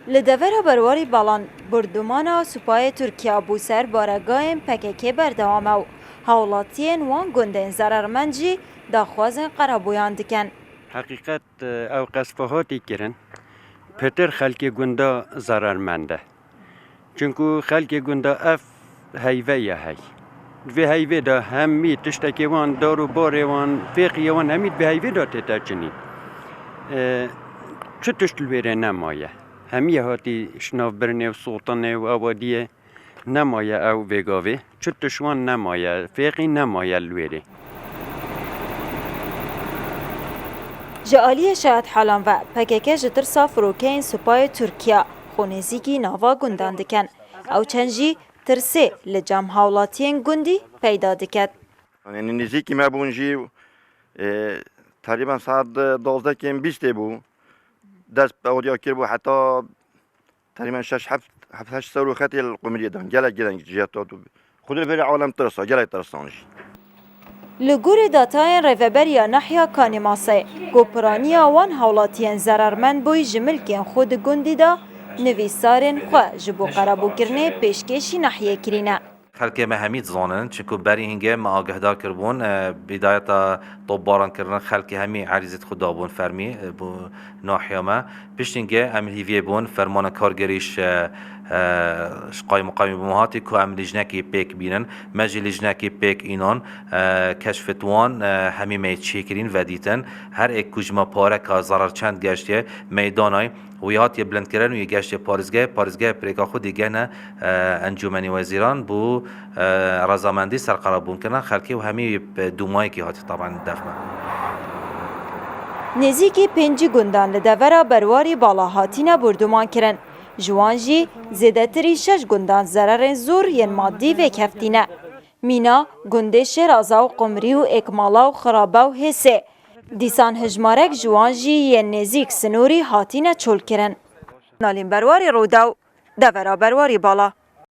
لدور برواری بالان بردمان سپاه ترکیه بو سر بارگاه PKK بردوام و هولاتین وان گندن ضررمندی داخوازن قرابویان دکن. حقیقت او قصفهاتی کرن پتر خلک گندا ضررمنده چونکو خلک گندا اف هیوه یه هی و هیوه دا همی تشتکی وان دارو باره وان فیقی وان همی به هیوه دا تتا چنین چه تشتلویره نمایه همی هاتی شناف برنه و سلطانه و آبادیه نمایه او وگاوه چه تشوان نمایه فیقی نمایه لویره جالی شاید حالان و PKK جتر سافروکین سپاه ترکیه خونزیگی ناوا گندان دکن او چنجی ترسه لجام هولاتین گندی پیدا دکد. یعنی نزدیکی ما بونجی تقریبا ساعت 12 کم 20 بود دست به اودیا کرد حتی تقریبا 6-7 صاروختی القمریه دان جلک جهات خود بر عالم ترسا جلک ترسانش لگور داتای ریوبریا نحیا کانیماسه گوپرانیا وان هولاتین ضررمند بوی جملکین خود گندی دا نویسارن خواه جبو قرابو کرنه پیشکشی نحیه کرینه. خلک ما همید زانن چون بری هنگه ما آگهدار کربون بدایت طباران کردن خلک همی عریضت خدا بون فرمی بو ناحیه ما پیش هنگه عمل هیوی بون فرمان کارگریش شقای مقامی بمهاتی که عمل لجنکی پیک بینن مجی لجنکی پیک اینان کشفتوان همی میچی کرین و دیتن هر یک کجما پاره که ضرر چند گشته میدانای ویهات بلند کردن و یه گشت پارزگاه پریکا خود دیگه نه انجمنی وزیران بو رضامندی سرقرابون کردن خلکی و همی دومایی که هاتی طبعا دفمه نزیکی 5 گندان لدورا برواری بالا هاتینا بردومان کرن جوانجی زیدتری 6 گندان ضرر زور ین مادی و کفتینه مینا گندش رازا و قمری و اکمالا و خرابه و حسه دیسان هجمارک جوانجی ین نزیک سنوری هاتینا چول کرن نالین برواری روداو دورا برواری بالا